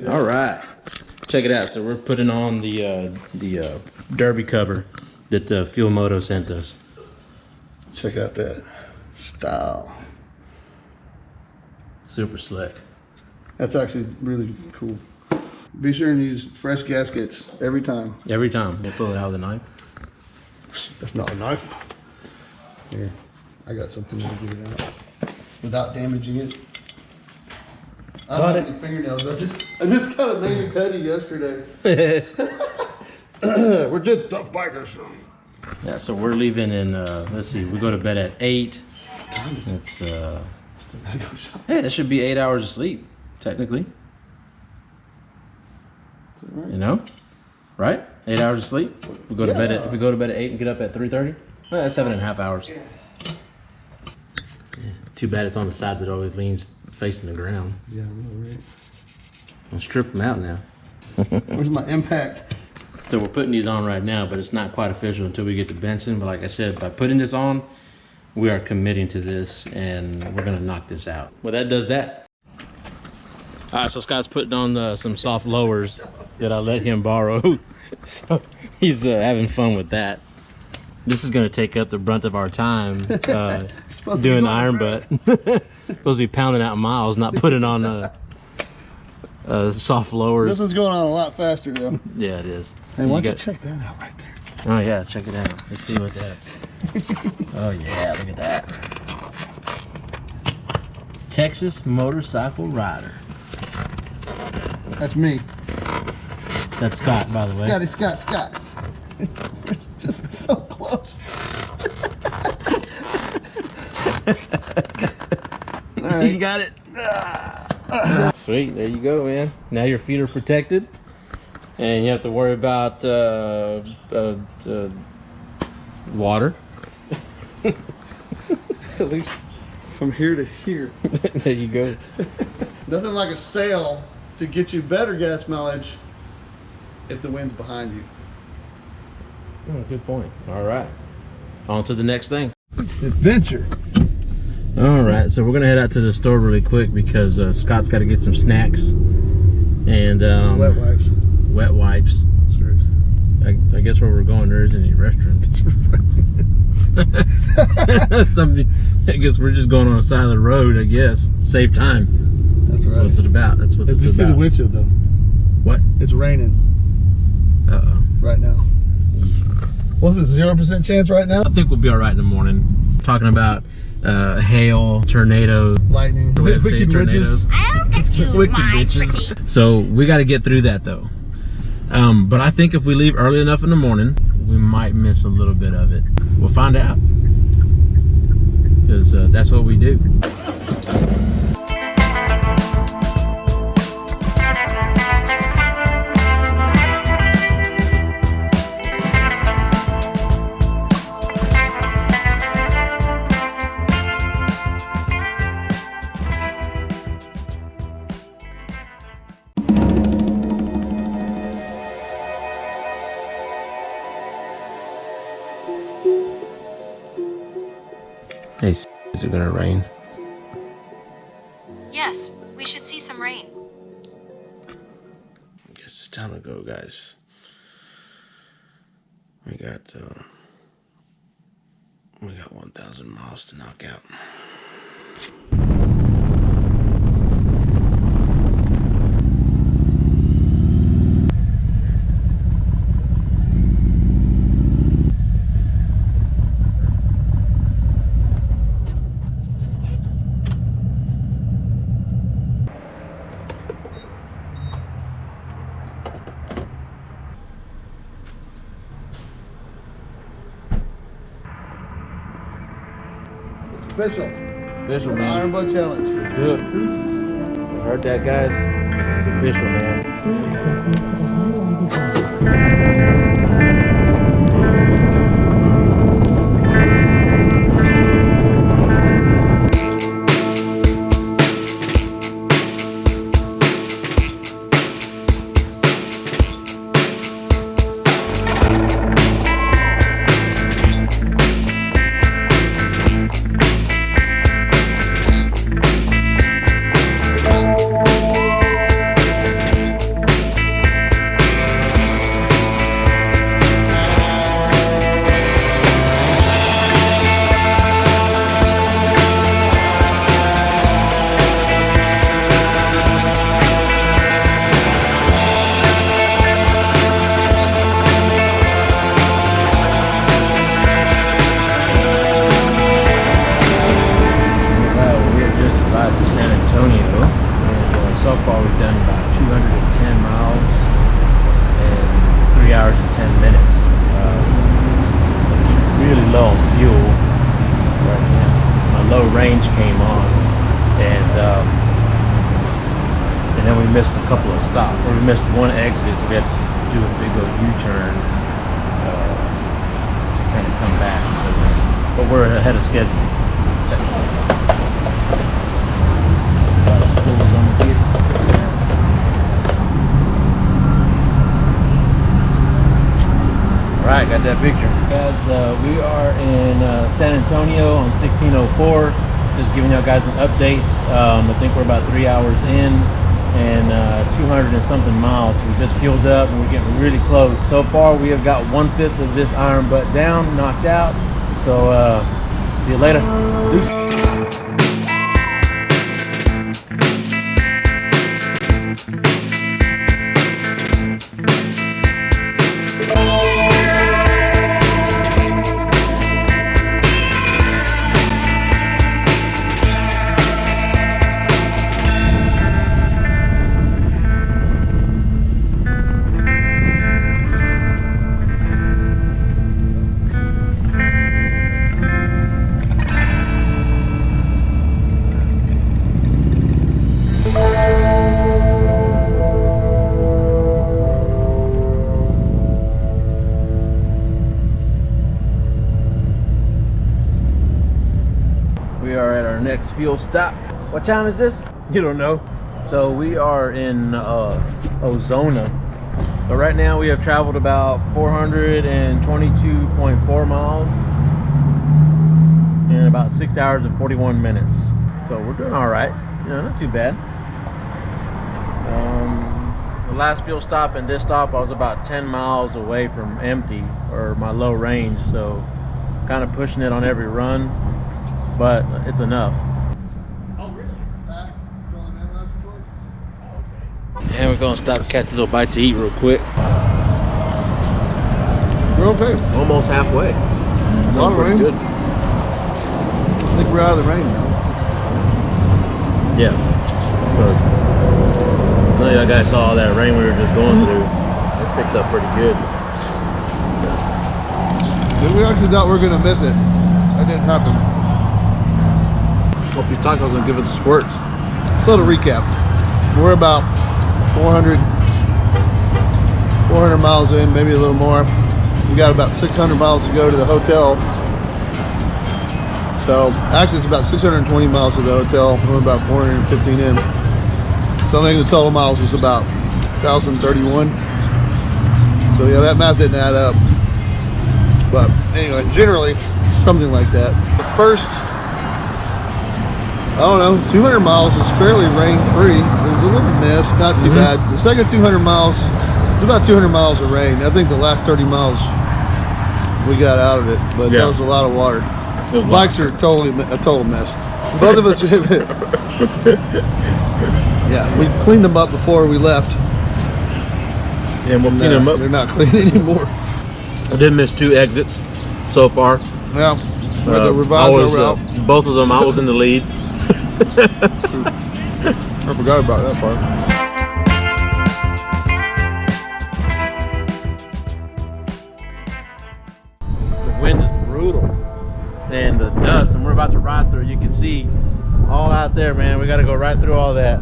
All right, check it out. So we're putting on the derby cover that Fuel Moto sent us. Check out that style. Super slick. That's actually really cool. Be sure and use fresh gaskets every time. Every time. We'll pull it out with a knife. That's not a knife. Here, I got something to get it out without damaging it. I don't have any fingernails. I just got a mani pedi yesterday. We're just tough bikers. Yeah, so we're leaving in, let's see, we go to bed at 8. It's, hey, that should be 8 hours of sleep, technically. You know? Right? 8 hours of sleep? We go to bed at, if we go to bed at 8 and get up at 3:30? Well, that's 7.5 hours. Yeah. Too bad it's on the side that always leans facing the ground. Yeah, I know, right? I'll strip them out now. Where's my impact? So we're putting these on right now, but it's not quite official until we get to Benson. But like I said, by putting this on, we are committing to this and we're gonna knock this out. Well, that does that. All right, so Scott's putting on some soft lowers that I let him borrow. So he's having fun with that. This is gonna take up the brunt of our time doing iron butt. Supposed to be pounding out miles, not putting on soft lowers. This is going on a lot faster though. Yeah, it is. Hey, why don't you check that out right there? Oh yeah, check it out. Let's see what that's. Oh yeah, look at that. Texas Motorcycle Rider. That's me. That's Scott, by the way. Scott. It's just so close. All right. You got it. Sweet, there you go, man. Now your feet are protected, and you have to worry about water. At least from here to here. There you go. Nothing like a sail to get you better gas mileage if the wind's behind you. Oh, good point. All right, on to the next thing. Adventure. All right, so we're gonna head out to the store really quick because Scott's got to get some snacks and Wet wipes. Wet wipes. Sure. I guess where we're going, there isn't any restrooms. I guess we're just going on the side of the road. I guess save time. That's right. That's what it's about. That's what it's about. Did you see the windshield though? What? It's raining. Right now. What's it? 0% chance right now? I think we'll be all right in the morning. Talking about hail, tornado, lightning, wicked witches. Wicked witches. So we got to get through that though. But I think if we leave early enough in the morning, we might miss a little bit of it. We'll find out. Because that's what we do. Hey, is it gonna rain? Yes, we should see some rain. I guess it's time to go, guys. We got 1,000 miles to knock out. Official. Official, The man. Iron Butt Challenge. Let's do it. You heard that, guys? It's official, man. Please proceed to the highlighted about 210 miles and 3 hours and 10 minutes. Really low on fuel right now. My low range came on, and then we missed a couple of stops, or we missed one exit, so we had to do a big old U-turn to kind of come back. So, but we're ahead of schedule. Alright, got that picture. Guys, we are in San Antonio on 1604. Just giving you guys an update. I think we're about 3 hours in and 200 and something miles. So we just fueled up and we're getting really close. So far, we have got 1/5 of this iron butt down, knocked out. So, see you later. Deuce. We are at our next fuel stop. What time is this? You don't know. So we are in Ozona. But right now we have traveled about 422.4 miles in about 6 hours and 41 minutes. So we're doing all right. You know, not too bad. The last fuel stop and this stop, I was about 10 miles away from empty, or my low range. So kind of pushing it on every run, but it's enough. Oh, really? And we're gonna stop to catch a little bite to eat real quick. We're okay. Almost halfway. A lot of rain. Good. I think we're out of the rain now. Yeah. So, I know you guys saw all that rain we were just going through. It picked up pretty good. We actually thought we were going to miss it. That didn't happen. Hope these tacos will give us the squirts. So to recap, we're about 400 miles in, maybe a little more. We got about 600 miles to go to the hotel. So actually it's about 620 miles to the hotel. We're about 415 in. So I think the total miles is about 1,031. So yeah, that math didn't add up. But anyway, generally something like that. The first, I don't know, 200 miles is fairly rain-free. There's a little mist, not too bad. The second 200 miles, it's about 200 miles of rain. I think the last 30 miles we got out of it, but that was a lot of water. The bikes are totally a total mess. Both of us, yeah, we cleaned them up before we left. And we'll clean them up. They're not clean anymore. I did miss 2 exits so far. Yeah, we had to revise our route. Both of them, I was in the lead. I forgot about that part. The wind is brutal, and the dust, and we're about to ride through. You can see all out there, man. We got to go right through all that.